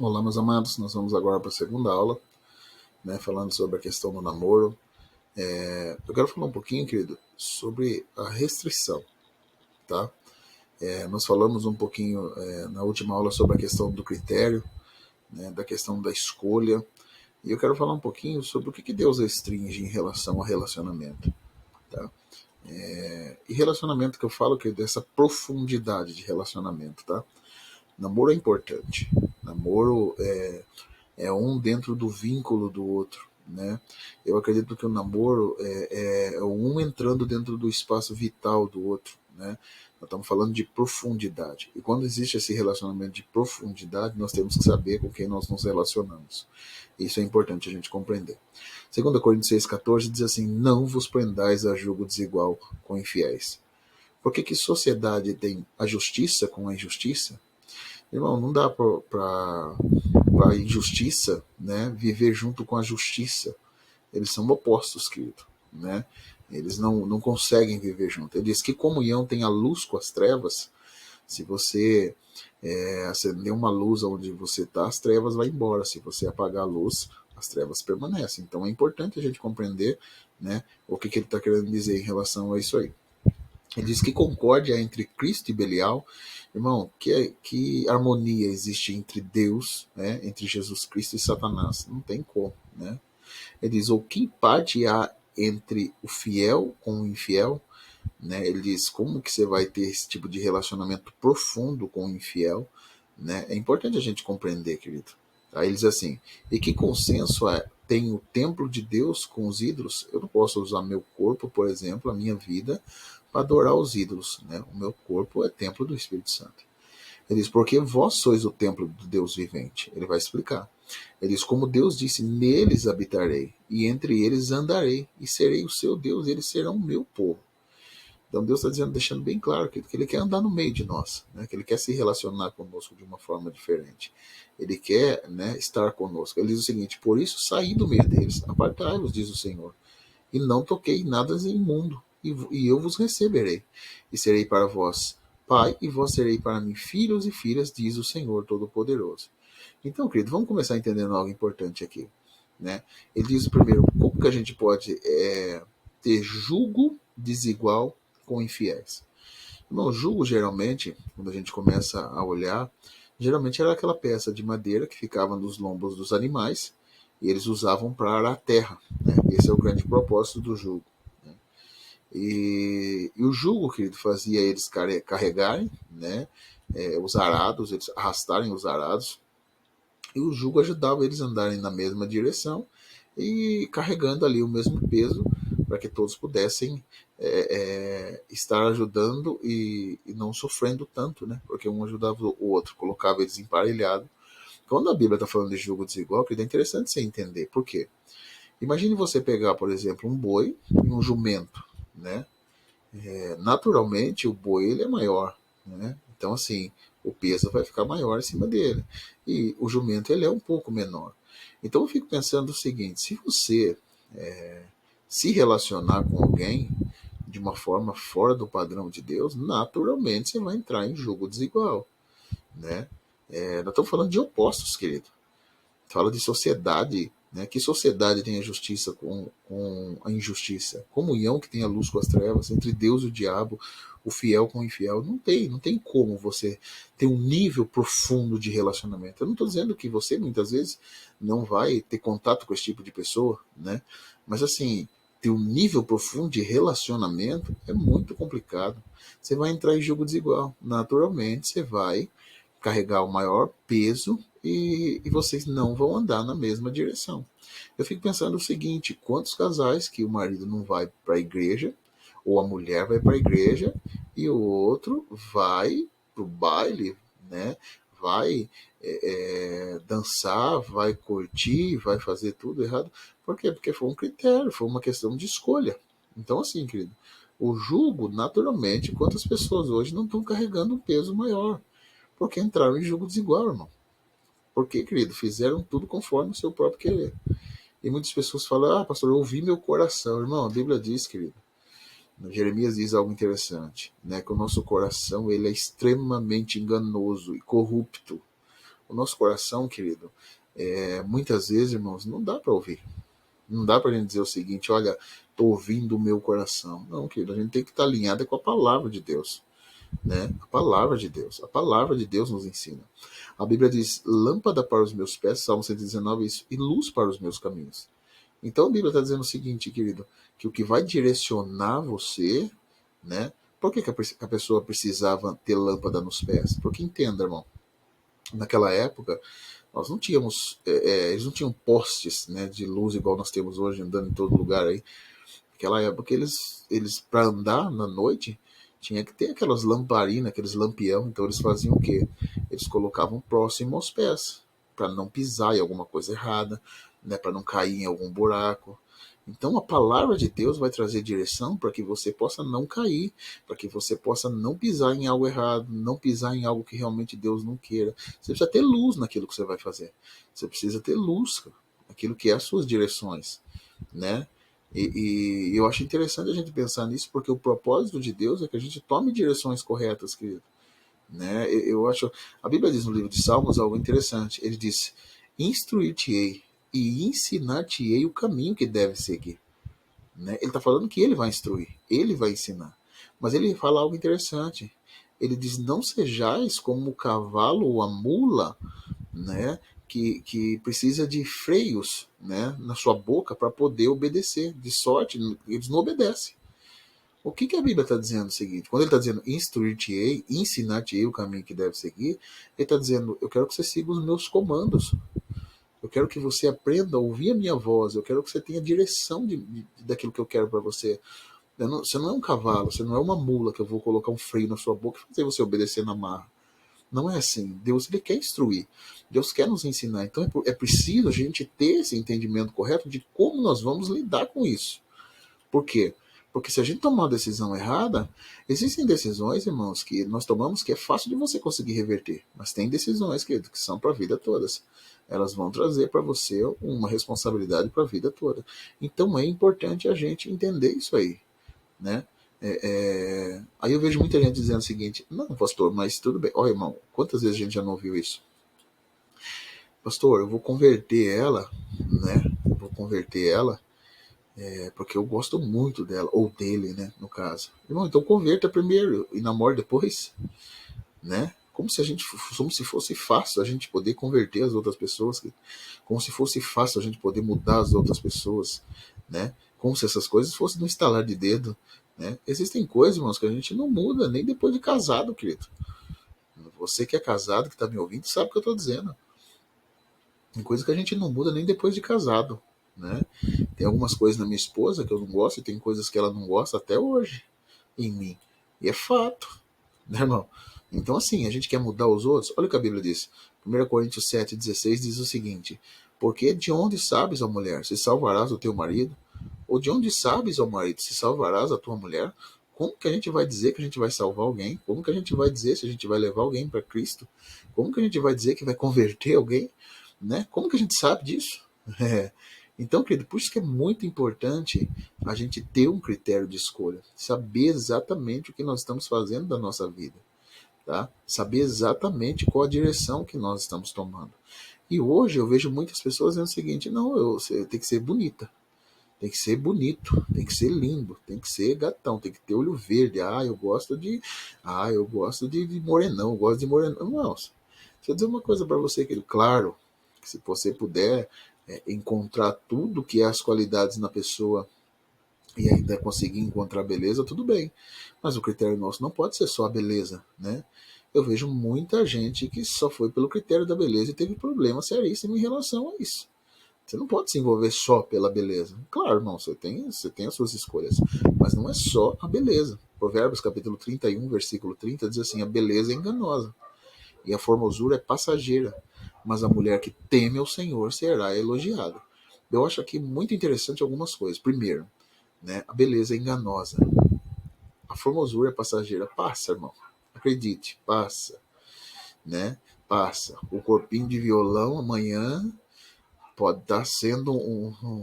Olá, meus amados, nós vamos agora para a segunda aula, né, falando sobre a questão do namoro. Eu quero falar um pouquinho, querido, sobre a restrição, tá? Nós falamos um pouquinho na última aula sobre a questão do critério, né, da questão da escolha, e eu quero falar um pouquinho sobre o que Deus restringe em relação ao relacionamento, tá? E relacionamento que eu falo que é dessa profundidade de relacionamento, tá? Namoro é importante. Namoro é um dentro do vínculo do outro, né? Eu acredito que o namoro é um entrando dentro do espaço vital do outro, né? Nós estamos falando de profundidade. E quando existe esse relacionamento de profundidade, nós temos que saber com quem nós nos relacionamos. Isso é importante a gente compreender. 2 Coríntios 6,14 diz assim: não vos prendais a julgo desigual com infiéis. Porque que sociedade tem a justiça com a injustiça? Irmão, não dá para a injustiça, né, viver junto com a justiça. Eles são opostos, querido, né? Eles não conseguem viver junto. Ele diz que comunhão tem a luz com as trevas. Se você acender uma luz onde você está, as trevas vão embora. Se você apagar a luz, as trevas permanecem. Então é importante a gente compreender, né, o que ele está querendo dizer em relação a isso aí. Ele diz que concórdia entre Cristo e Belial. Irmão, que harmonia existe entre Deus, né, entre Jesus Cristo e Satanás? Não tem como, né? Ele diz, ou que parte há entre o fiel com o infiel? Né? Ele diz, como que você vai ter esse tipo de relacionamento profundo com o infiel? Né? É importante a gente compreender, querido. Aí ele diz assim, e que consenso tem o templo de Deus com os ídolos? Eu não posso usar meu corpo, por exemplo, a minha vida, para adorar os ídolos. Né? O meu corpo é templo do Espírito Santo. Ele diz, porque vós sois o templo do Deus vivente. Ele vai explicar. Ele diz, como Deus disse, neles habitarei, e entre eles andarei, e serei o seu Deus, e eles serão o meu povo. Então Deus está dizendo, deixando bem claro que Ele quer andar no meio de nós, né? Que Ele quer se relacionar conosco de uma forma diferente. Ele quer, né, estar conosco. Ele diz o seguinte, por isso saí do meio deles, apartai-vos, diz o Senhor, e não toquei nada imundo, e eu vos receberei, e serei para vós pai, e vós serei para mim filhos e filhas, diz o Senhor Todo-Poderoso. Então, querido, vamos começar entendendo algo importante aqui, né? Ele diz primeiro, como que a gente pode ter julgo desigual com infiéis? Bom, julgo geralmente, quando a gente começa a olhar, geralmente era aquela peça de madeira que ficava nos lombos dos animais e eles usavam para arar a terra, né? Esse é o grande propósito do jugo, né? E o jugo, querido, fazia eles carregarem, né, os arados, eles arrastarem os arados, e o jugo ajudava eles a andarem na mesma direção e carregando ali o mesmo peso para que todos pudessem estar ajudando e não sofrendo tanto, né? Porque um ajudava o outro, colocava eles emparelhados. Quando a Bíblia está falando de jugo desigual, é interessante você entender. Por quê? Imagine você pegar, por exemplo, um boi e um jumento, né? Naturalmente, o boi ele é maior, né? Então, assim, o peso vai ficar maior em cima dele. E o jumento ele é um pouco menor. Então, eu fico pensando o seguinte: se você se relacionar com alguém de uma forma fora do padrão de Deus, naturalmente você vai entrar em jogo desigual, né? Nós estamos falando de opostos, querido. Fala de sociedade, né? Que sociedade tem a justiça com a injustiça? Comunhão que tem a luz com as trevas, entre Deus e o diabo, o fiel com o infiel. Não tem como você ter um nível profundo de relacionamento. Eu não estou dizendo que você, muitas vezes, não vai ter contato com esse tipo de pessoa, né? Mas, assim, ter um nível profundo de relacionamento é muito complicado. Você vai entrar em jogo desigual. Naturalmente, você vai carregar o maior peso e vocês não vão andar na mesma direção. Eu fico pensando o seguinte: quantos casais que o marido não vai para a igreja, ou a mulher vai para a igreja, e o outro vai para o baile, né? Vai dançar, vai curtir, vai fazer tudo errado. Por quê? Porque foi um critério, foi uma questão de escolha. Então, assim, querido, o jugo, naturalmente, quantas pessoas hoje não estão carregando um peso maior? Porque entraram em jogo desigual, irmão. Porque, querido, fizeram tudo conforme o seu próprio querer. E muitas pessoas falam, ah, pastor, eu ouvi meu coração. Irmão, a Bíblia diz, querido, Jeremias diz algo interessante, né? Que o nosso coração ele é extremamente enganoso e corrupto. o nosso coração, querido, muitas vezes, irmãos, não dá para ouvir. Não dá para a gente dizer o seguinte: olha, estou ouvindo o meu coração. Não, querido, a gente tem que estar alinhado com a palavra de Deus. Né? A palavra de Deus. A palavra de Deus nos ensina. A Bíblia diz: lâmpada para os meus pés, Salmo 119, isso, e luz para os meus caminhos. Então a Bíblia está dizendo o seguinte, querido, que o que vai direcionar você, né? Por que a pessoa precisava ter lâmpada nos pés? Porque entenda, irmão, naquela época nós não tínhamos, eles não tinham postes, né, de luz igual nós temos hoje andando em todo lugar aí. Naquela época eles para andar na noite tinha que ter aquelas lamparinas, aqueles lampião. Então eles faziam o quê? Eles colocavam próximo aos pés para não pisar em alguma coisa errada, né, para não cair em algum buraco. Então a palavra de Deus vai trazer direção para que você possa não cair, para que você possa não pisar em algo errado, não pisar em algo que realmente Deus não queira. Você precisa ter luz naquilo que você vai fazer. Você precisa ter luz naquilo que é as suas direções, né? E eu acho interessante a gente pensar nisso, porque o propósito de Deus é que a gente tome direções corretas, querido. Né? Eu acho. A Bíblia diz no livro de Salmos algo interessante. Ele diz: instruir-te-ei e ensinar-te-ei o caminho que deve seguir. Né? Ele está falando que ele vai instruir, ele vai ensinar. Mas ele fala algo interessante. Ele diz: não sejais como o cavalo ou a mula, né, que precisa de freios, né, na sua boca para poder obedecer. De sorte, eles não obedecem. O que a Bíblia está dizendo? O seguinte: quando ele está dizendo instruir-te-ei, ensinar-te-ei o caminho que deve seguir, ele está dizendo: eu quero que você siga os meus comandos. Eu quero que você aprenda a ouvir a minha voz. Eu quero que você tenha direção daquilo que eu quero para você. Você não é um cavalo, você não é uma mula que eu vou colocar um freio na sua boca e fazer você obedecer na marra. Não é assim. Deus, ele quer instruir. Deus quer nos ensinar. Então é preciso a gente ter esse entendimento correto de como nós vamos lidar com isso. Por quê? Porque se a gente tomar uma decisão errada, existem decisões, irmãos, que nós tomamos que é fácil de você conseguir reverter. Mas tem decisões, querido, que são para a vida toda. Elas vão trazer para você uma responsabilidade para a vida toda. Então é importante a gente entender isso aí, né? Aí eu vejo muita gente dizendo o seguinte: não, pastor, mas tudo bem. Olha, irmão, quantas vezes a gente já não ouviu isso? Pastor, eu vou converter ela, né? Eu vou converter ela porque eu gosto muito dela, ou dele, né, no caso. Irmão, então converta primeiro e namore depois, né? Como se fosse fácil a gente poder converter as outras pessoas, como se fosse fácil a gente poder mudar as outras pessoas, né? Como se essas coisas fossem no estalar de dedo, né? Existem coisas, irmãos, que a gente não muda nem depois de casado, querido. Você que é casado, que está me ouvindo, sabe o que eu estou dizendo. Tem coisas que a gente não muda nem depois de casado, né? Tem algumas coisas na minha esposa que eu não gosto e tem coisas que ela não gosta até hoje em mim. E é fato, né, irmão? Então, assim, a gente quer mudar os outros. Olha o que a Bíblia diz. 1 Coríntios 7,16 diz o seguinte: porque de onde sabes, ó mulher, se salvarás o teu marido? Ou de onde sabes, ó marido, se salvarás a tua mulher? Como que a gente vai dizer que a gente vai salvar alguém? Como que a gente vai dizer se a gente vai levar alguém para Cristo? Como que a gente vai dizer que vai converter alguém? Né? Como que a gente sabe disso? É. Então, querido, por isso que é muito importante a gente ter um critério de escolha, saber exatamente o que nós estamos fazendo da nossa vida, tá? Saber exatamente qual a direção que nós estamos tomando. E hoje eu vejo muitas pessoas dizendo o seguinte: não, você tem que ser bonita, tem que ser bonito, tem que ser lindo, tem que ser gatão, tem que ter olho verde. Eu gosto de morenão, eu gosto de morenão. Não, deixa eu dizer uma coisa para você, querido. Claro, que se você puder encontrar tudo que é as qualidades na pessoa e ainda conseguir encontrar beleza, tudo bem. Mas o critério nosso não pode ser só a beleza, né? Eu vejo muita gente que só foi pelo critério da beleza e teve problema seríssimo em relação a isso. Você não pode se envolver só pela beleza. Claro, irmão, você tem as suas escolhas, mas não é só a beleza. Provérbios capítulo 31, versículo 30 diz assim: a beleza é enganosa e a formosura é passageira, mas a mulher que teme ao Senhor será elogiada. Eu acho aqui muito interessante algumas coisas. Primeiro, né, a beleza é enganosa. A formosura é passageira. Passa, irmão. Acredite, passa. Né? Passa. O corpinho de violão amanhã pode estar sendo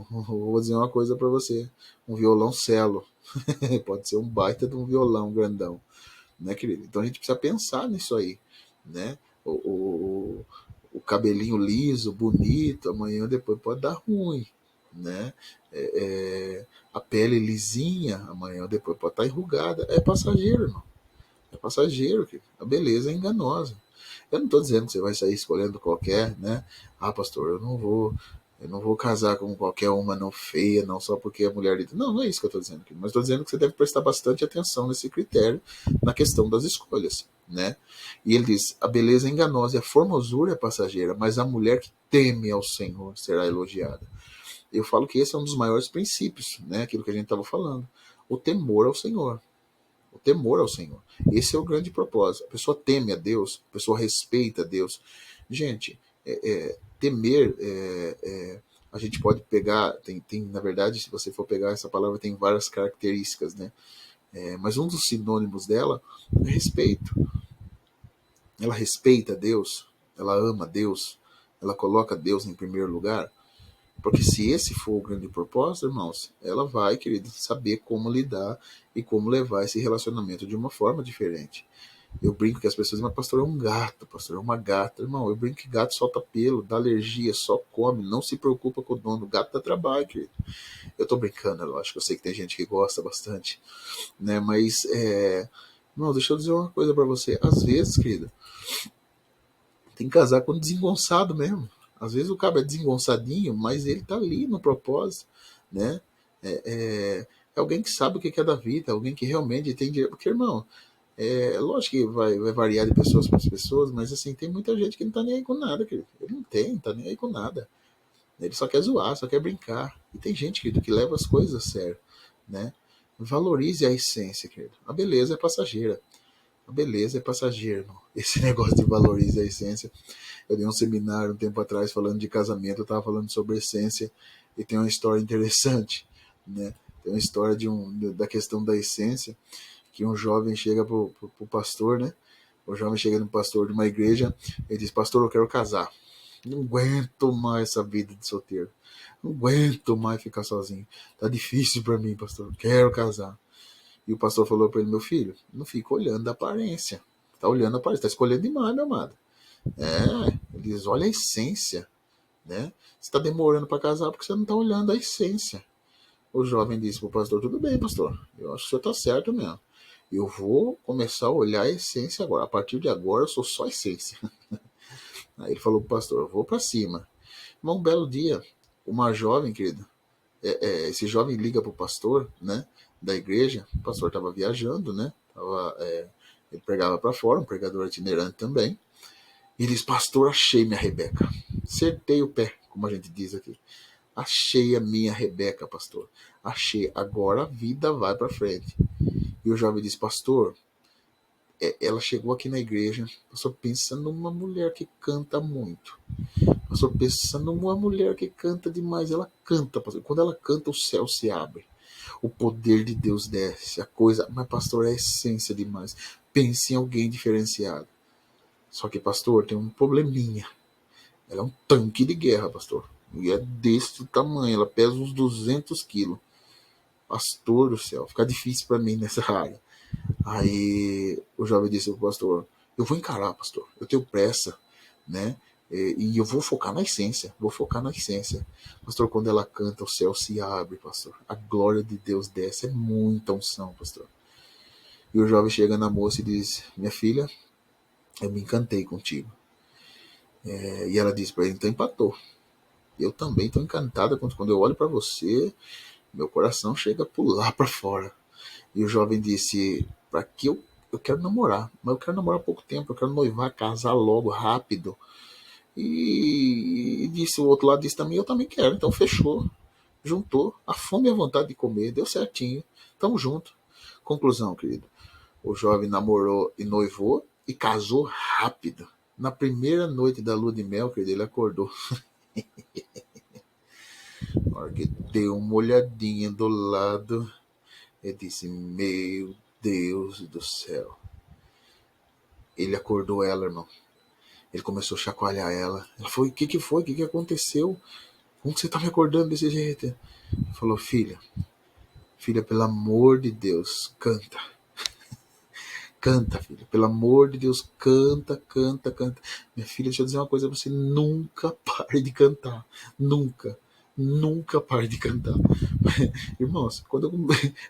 vou dizer uma coisa para você, um violão cello. Pode ser um baita de um violão grandão, né, querido? Então a gente precisa pensar nisso aí, né? cabelinho liso, bonito, amanhã depois pode dar ruim, né? A pele lisinha, amanhã depois pode estar enrugada. É passageiro, irmão. É passageiro, a beleza é enganosa. Eu não estou dizendo que você vai sair escolhendo qualquer, né? Ah, pastor, eu não vou casar com qualquer uma não feia, não só porque é mulher. Não, não é isso que eu estou dizendo aqui. Mas estou dizendo que você deve prestar bastante atenção nesse critério na questão das escolhas, né? E ele diz: a beleza é enganosa e a formosura é passageira, mas a mulher que teme ao Senhor será elogiada. Eu falo que esse é um dos maiores princípios, né? Aquilo que a gente estava falando. O temor ao Senhor. O temor ao Senhor. Esse é o grande propósito. A pessoa teme a Deus, a pessoa respeita a Deus. Gente, temer, a gente pode pegar, na verdade, se você for pegar essa palavra, tem várias características, né? Mas um dos sinônimos dela é respeito. Ela respeita Deus, ela ama Deus, ela coloca Deus em primeiro lugar. Porque se esse for o grande propósito, irmãos, ela vai, querido, saber como lidar e como levar esse relacionamento de uma forma diferente. Eu brinco que as pessoas dizem: mas pastor, é um gato, pastor, é uma gata. Irmão, eu brinco que gato solta pelo, dá alergia, só come, não se preocupa com o dono. O gato dá trabalho, querido. Eu tô brincando, lógico, eu sei que tem gente que gosta bastante, né? Mas, não, deixa eu dizer uma coisa pra você. Às vezes, querido, tem que casar com desengonçado mesmo. Às vezes o cara é desengonçadinho, mas ele tá ali no propósito, né? É, é alguém que sabe o que é da vida, alguém que realmente tem dinheiro. Porque, irmão, lógico que vai variar de pessoas para pessoas, mas assim, tem muita gente que não tá nem aí com nada, querido. Ele não tá nem aí com nada. Ele só quer zoar, só quer brincar. E tem gente, querido, que leva as coisas a sério, né? Valorize a essência, querido. A beleza é passageira. A beleza é passageira, irmão. Esse negócio de valorize a essência. Eu dei um seminário um tempo atrás falando de casamento, eu estava falando sobre essência e tem uma história interessante, né? Tem uma história da questão da essência, que um jovem chega pro pastor, né? O jovem chega no pastor de uma igreja e diz: pastor, eu quero casar. Não aguento mais essa vida de solteiro. Não aguento mais ficar sozinho. Tá difícil para mim, pastor. Quero casar. E o pastor falou para ele: meu filho, não fica olhando a aparência. Tá olhando a aparência, tá escolhendo demais, meu amado. Ele diz: olha a essência, né? Você está demorando para casar porque você não está olhando a essência. O jovem disse para o pastor: tudo bem, pastor, eu acho que o senhor está certo mesmo. Eu vou começar a olhar a essência agora. A partir de agora eu sou só essência. Aí ele falou para o pastor: eu vou para cima. Mas um belo dia, uma jovem, querido, esse jovem liga para o pastor, né, da igreja. O pastor estava viajando, né? Ele pregava para fora, um pregador itinerante também. E diz: pastor, achei minha Rebeca. Acertei o pé, como a gente diz aqui. Achei a minha Rebeca, pastor. Achei. Agora a vida vai para frente. E o jovem diz: pastor, ela chegou aqui na igreja. Pastor, pensa numa mulher que canta muito. Pastor, pensa numa mulher que canta demais. Ela canta, pastor. Quando ela canta, o céu se abre. O poder de Deus desce. A coisa. Mas, pastor, é essência demais. Pense em alguém diferenciado. Só que, pastor, tem um probleminha. Ela é um tanque de guerra, pastor. E é desse tamanho, ela pesa uns 200 quilos. Pastor do céu, fica difícil para mim nessa área. Aí o jovem disse pro pastor: eu vou encarar, pastor, eu tenho pressa, né? E eu vou focar na essência, vou focar na essência. Pastor, quando ela canta, o céu se abre, pastor. A glória de Deus desce, é muita unção, pastor. E o jovem chega na moça e diz: minha filha, eu me encantei contigo. E ela diz para ele: então empatou. Eu também estou encantada quando eu olho para você, meu coração chega a pular para fora. E o jovem disse: para que eu quero namorar, mas eu quero namorar pouco tempo, eu quero noivar, casar logo, rápido. E disse: o outro lado disse também: eu também quero. Então fechou, juntou a fome e a vontade de comer, deu certinho, tamo junto. Conclusão, querido: o jovem namorou e noivou e casou rápido. Na primeira noite da lua de mel, querido, ele acordou. Na hora que deu uma olhadinha do lado, ele disse: meu Deus do céu. Ele acordou ela, irmão. Ele começou a chacoalhar ela. Ela falou: o que foi? O que aconteceu? Como que você tá me acordando desse jeito? Ele falou: filha, pelo amor de Deus, canta. Canta, filha, pelo amor de Deus, canta, canta, canta. Minha filha, deixa eu dizer uma coisa, você nunca pare de cantar, nunca, nunca pare de cantar. Irmãos, quando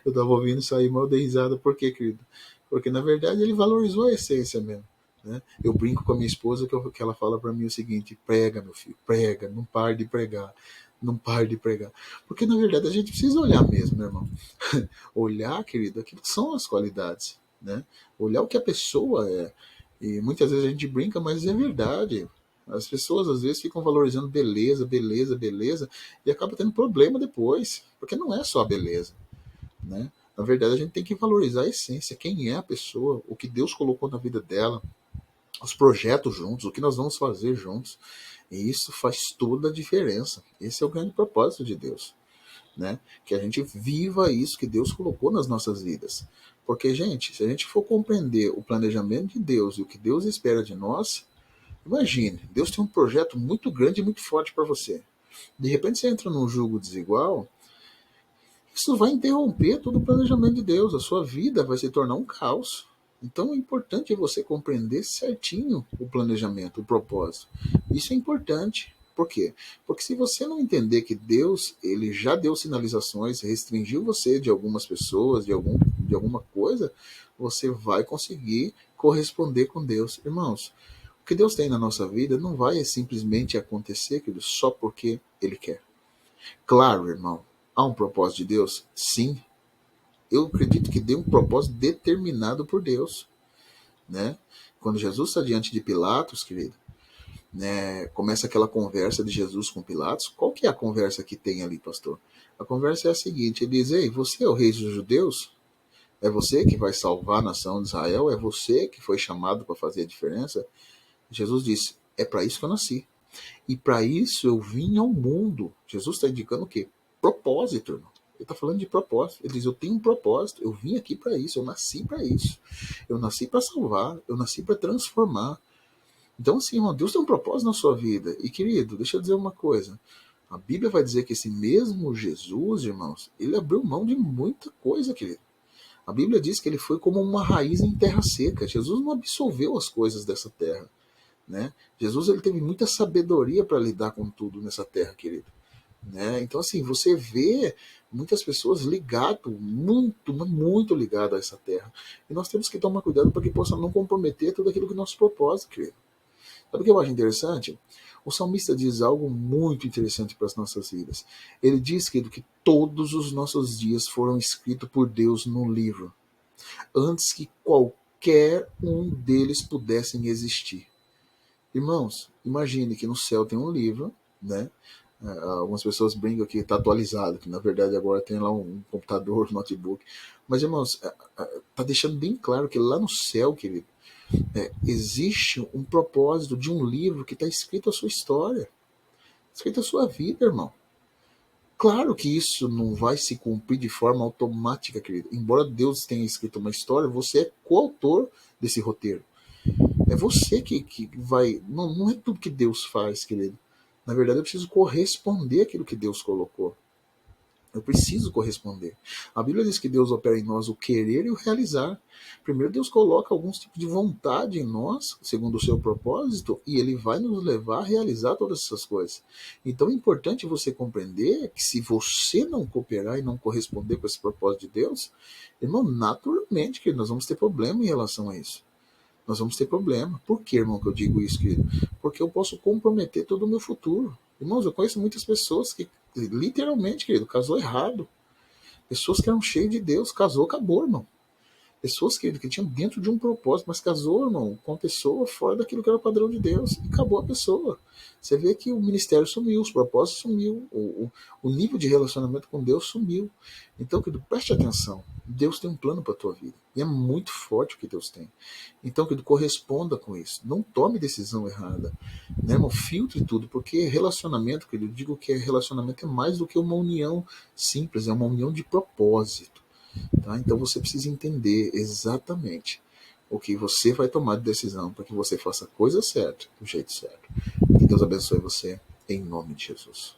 eu tava ouvindo isso aí, mal dei risada, por quê, querido? Porque na verdade ele valorizou a essência mesmo. Né? Eu brinco com a minha esposa que ela fala para mim o seguinte: prega, meu filho, prega, não pare de pregar, não pare de pregar. Porque na verdade a gente precisa olhar mesmo, meu irmão. Olhar, querido, aquilo que são as qualidades, né? Olhar o que a pessoa é. E muitas vezes a gente brinca, mas é verdade. As pessoas às vezes ficam valorizando beleza, beleza, beleza, e acaba tendo problema depois, porque não é só a beleza, né? Na verdade, a gente tem que valorizar a essência, quem é a pessoa, o que Deus colocou na vida dela, os projetos juntos, o que nós vamos fazer juntos. E isso faz toda a diferença. Esse é o grande propósito de Deus, né? Que a gente viva isso que Deus colocou nas nossas vidas. Porque, gente, se a gente for compreender o planejamento de Deus e o que Deus espera de nós, imagine, Deus tem um projeto muito grande e muito forte para você. De repente você entra num jogo desigual, isso vai interromper todo o planejamento de Deus, a sua vida vai se tornar um caos. Então é importante você compreender certinho o planejamento, o propósito. Isso é importante. Por quê? Porque se você não entender que Deus ele já deu sinalizações, restringiu você de algumas pessoas, de alguma coisa, você vai conseguir corresponder com Deus. Irmãos, o que Deus tem na nossa vida não vai simplesmente acontecer, querido, só porque Ele quer. Claro, irmão, há um propósito de Deus? Sim. Eu acredito que deu um propósito determinado por Deus, né? Quando Jesus está diante de Pilatos, querido, né, começa aquela conversa de Jesus com Pilatos. Qual que é a conversa que tem ali, pastor? A conversa é a seguinte: ele diz, ei, você é o rei dos judeus? É você que vai salvar a nação de Israel? É você que foi chamado para fazer a diferença? Jesus disse, é para isso que eu nasci. E para isso eu vim ao mundo. Jesus está indicando o quê? Propósito, irmão. Ele está falando de propósito. Ele diz, eu tenho um propósito, eu vim aqui para isso, eu nasci para isso. Eu nasci para salvar, eu nasci para transformar. Então, assim, irmão, Deus tem um propósito na sua vida. E, querido, deixa eu dizer uma coisa. A Bíblia vai dizer que esse mesmo Jesus, irmãos, ele abriu mão de muita coisa, querido. A Bíblia diz que ele foi como uma raiz em terra seca. Jesus não absorveu as coisas dessa terra, né? Jesus ele teve muita sabedoria para lidar com tudo nessa terra, querido. Né? Então, assim, você vê muitas pessoas ligado, muito, muito ligado a essa terra. E nós temos que tomar cuidado para que possa não comprometer tudo aquilo que é nosso propósito, querido. Sabe o que eu acho interessante? O salmista diz algo muito interessante para as nossas vidas. Ele diz, querido, que todos os nossos dias foram escritos por Deus no livro, antes que qualquer um deles pudessem existir. Irmãos, imagine que no céu tem um livro, né? Algumas pessoas brincam que está atualizado, que na verdade agora tem lá um computador, um notebook. Mas, irmãos, está deixando bem claro que lá no céu, querido, existe um propósito de um livro que está escrito a sua história, escrito a sua vida, irmão. Claro que isso não vai se cumprir de forma automática, querido. Embora Deus tenha escrito uma história, você é coautor desse roteiro. É você que vai. Não, não é tudo que Deus faz, querido. Na verdade, eu preciso corresponder àquilo que Deus colocou. Eu preciso corresponder. A Bíblia diz que Deus opera em nós o querer e o realizar. Primeiro, Deus coloca alguns tipos de vontade em nós, segundo o seu propósito, e Ele vai nos levar a realizar todas essas coisas. Então é importante você compreender que se você não cooperar e não corresponder com esse propósito de Deus, irmão, naturalmente que nós vamos ter problema em relação a isso. Nós vamos ter problema. Por que, irmão, que eu digo isso, querido? Porque eu posso comprometer todo o meu futuro. Irmãos, eu conheço muitas pessoas que, literalmente, querido, casou errado. Pessoas que eram cheias de Deus, casou, acabou, irmão. Pessoas, querido, que tinham dentro de um propósito, mas casou, irmão, com uma pessoa fora daquilo que era o padrão de Deus. E acabou a pessoa. Você vê que o ministério sumiu, os propósitos sumiu, o nível de relacionamento com Deus sumiu. Então, querido, preste atenção. Deus tem um plano para a tua vida. E é muito forte o que Deus tem. Então, querido, corresponda com isso. Não tome decisão errada. Né, irmão? Filtre tudo, porque relacionamento, querido, eu digo que relacionamento é mais do que uma união simples, é uma união de propósito. Tá? Então você precisa entender exatamente o que você vai tomar de decisão para que você faça a coisa certa, do jeito certo. Que Deus abençoe você, em nome de Jesus.